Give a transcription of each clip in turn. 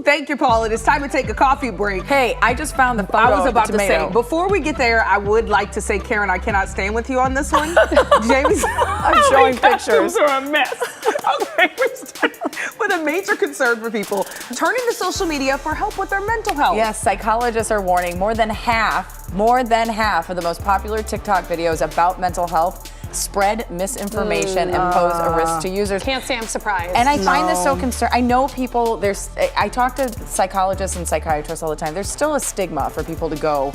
Thank you, Paul. It is time to take a coffee break. Hey, I just found the photo. I was about of to the tomato. say, before we get there, I would like to say, Karen, I cannot stand with you on this one. Jamie's I'm showing pictures. are a mess. Okay, we're starting with a major concern for people turning to social media for help with their mental health. Yes, psychologists are warning more than half of the most popular TikTok videos about mental health spread misinformation and pose a risk to users. Can't say I'm surprised. And I find this so concerning. I know people, I talk to psychologists and psychiatrists all the time. There's still a stigma for people to go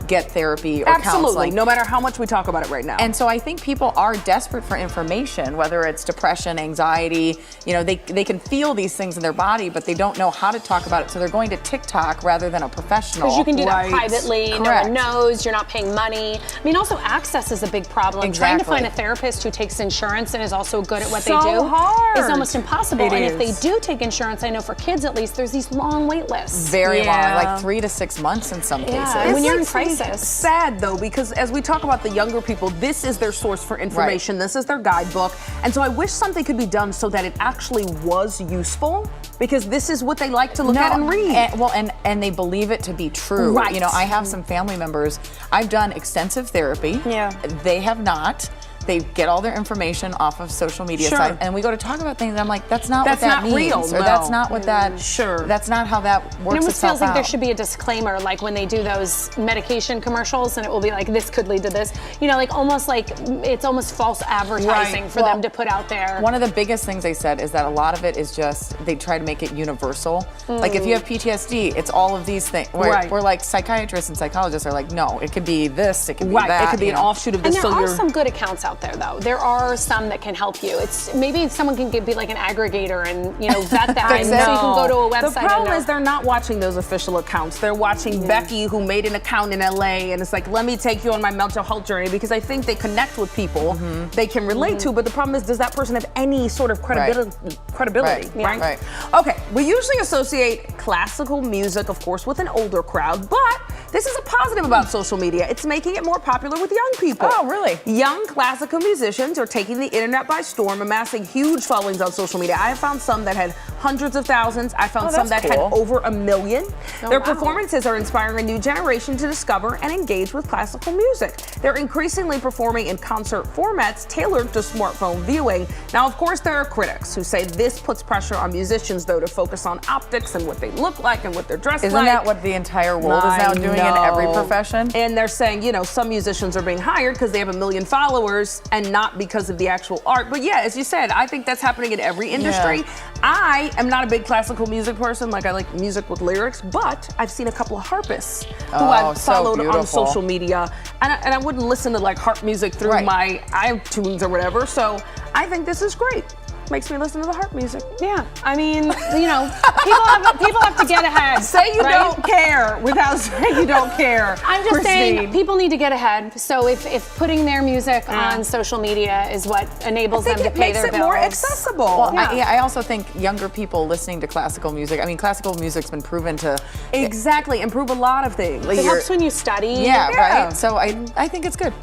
get therapy or counseling. No matter how much we talk about it right now. And so I think people are desperate for information, whether it's depression, anxiety, they can feel these things in their body, but they don't know how to talk about it. So they're going to TikTok rather than a professional. Because you can do that privately, Correct. no one knows, you're not paying money. I mean, also access is a big problem. Exactly. Trying to find a therapist who takes insurance and is also good at what they do hard. is almost impossible. It and is. if they do take insurance, I know for kids at least, there's these long wait lists. Very long, like 3 to 6 months in some cases. And when you're in It's crisis. sad though, because as we talk about the younger people, this is their source for information. This is their guidebook. And so I wish something could be done so that it actually was useful, because this is what they like to look at and read. And they believe it to be true. Right. I have some family members. I've done extensive therapy. Yeah. They have not. They get all their information off of social media sites, and we go to talk about things. And I'm like, that's not what that means, real, or that's not what that. Sure. That's not how that works. It almost itself feels like there out. should be a disclaimer, like when they do those medication commercials, and it will be like, this could lead to this. It's almost false advertising for them to put out there. One of the biggest things they said is that a lot of it is just, they try to make it universal. Like if you have PTSD, it's all of these things. Where like psychiatrists and psychologists are like, no, it could be this, it could be that. It could be an offshoot of this. And there are some good accounts out there, though. There are some that can help you. It's maybe someone can be like an aggregator and vet that, so you can go to a website. The problem is they're not watching those official accounts. They're watching Becky, who made an account in LA, and it's like, let me take you on my mental health journey, because I think they connect with people they can relate to. But the problem is, does that person have any sort of credibility? Right. Okay, we usually associate classical music, of course, with an older crowd, but this is a positive about social media. It's making it more popular with young people. Oh, really? Young classical musicians are taking the internet by storm, amassing huge followings on social media. I have found some that had hundreds of thousands. I found some that had over 1 million. Their performances are inspiring a new generation to discover and engage with classical music. They're increasingly performing in concert formats tailored to smartphone viewing. Now, of course, there are critics who say this puts pressure on musicians, though, to focus on optics and what they look like and what they're dressed like. Isn't that what the entire world is now doing in every profession? And they're saying, some musicians are being hired because they have 1 million followers and not because of the actual art. But yeah, as you said, I think that's happening in every industry. Yeah. I am not a big classical music person. Like, I like music with lyrics, but I've seen a couple of harpists who I've followed on social media, and I wouldn't listen to like harp music through my iTunes or whatever. So I think this is great. Makes me listen to the harp music. Yeah, I mean, people have to get ahead. Say you don't care without saying you don't care. I'm just saying people need to get ahead. So if putting their music on social media is what enables them to pay their bills, it makes it more accessible. Well, I also think younger people listening to classical music. I mean, classical music's been proven to improve a lot of things. It helps when you study. Yeah, right. So I think it's good.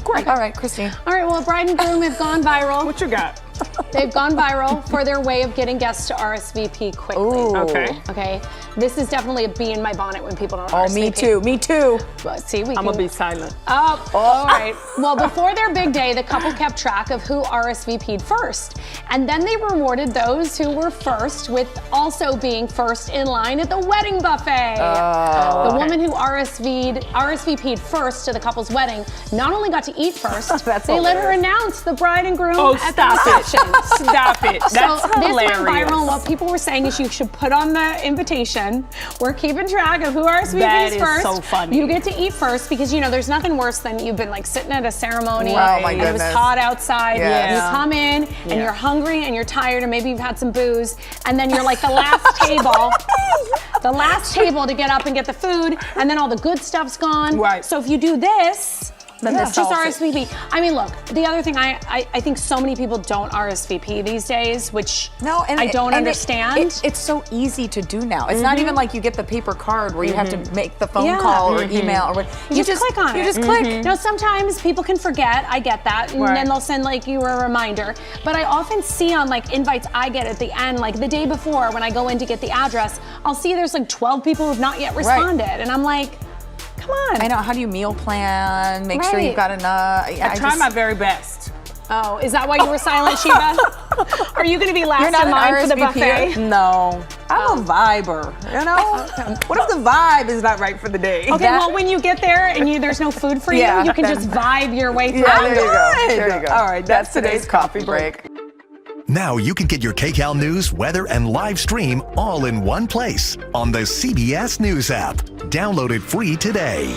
Great. All right, Christine. All right, well, bride and groom have gone viral. What you got? They've gone viral for their way of getting guests to RSVP quickly. Ooh. Okay. This is definitely a bee in my bonnet when people don't RSVP. Me too. But see, I'm gonna be silent. All right. Well, before their big day, the couple kept track of who RSVP'd first. And then they rewarded those who were first with also being first in line at the wedding buffet. The woman who RSVP'd first to the couple's wedding not only got to eat first, they let her announce the bride and groom at the reception. Stop it. That's hilarious. This went viral. What people were saying is you should put on the invitation. We're keeping track of who RSVPs first. So funny. You get to eat first because there's nothing worse than you've been like sitting at a ceremony and it was hot outside. Yes. You come in and you're hungry and you're tired and maybe you've had some booze and then you're like the last table to get up and get the food, and then all the good stuff's gone. Right. So if you do this, Then this just RSVP. I mean, look, the other thing, I think so many people don't RSVP these days, which I don't understand. It's so easy to do now. It's not even like you get the paper card where you have to make the phone call or email or what. You just click on it. You just click. Now, sometimes people can forget. I get that, and then they'll send like you a reminder. But I often see on like invites I get at the end, like the day before when I go in to get the address, I'll see there's like 12 people who've not yet responded, and I'm like, come on. I know. How do you meal plan? Make sure you've got enough. I try my very best. Oh, is that why you were silent, Sheba? Are you going to be last in line for the buffet? No, I'm a viber. You know, what if the vibe is not right for the day? Okay, well, when you get there and there's no food for you, you can just vibe your way through. Yeah, there you go. There you go. All right, that's today's coffee break. Now you can get your Kcal news, weather, and live stream all in one place on the CBS News app. Download it free today.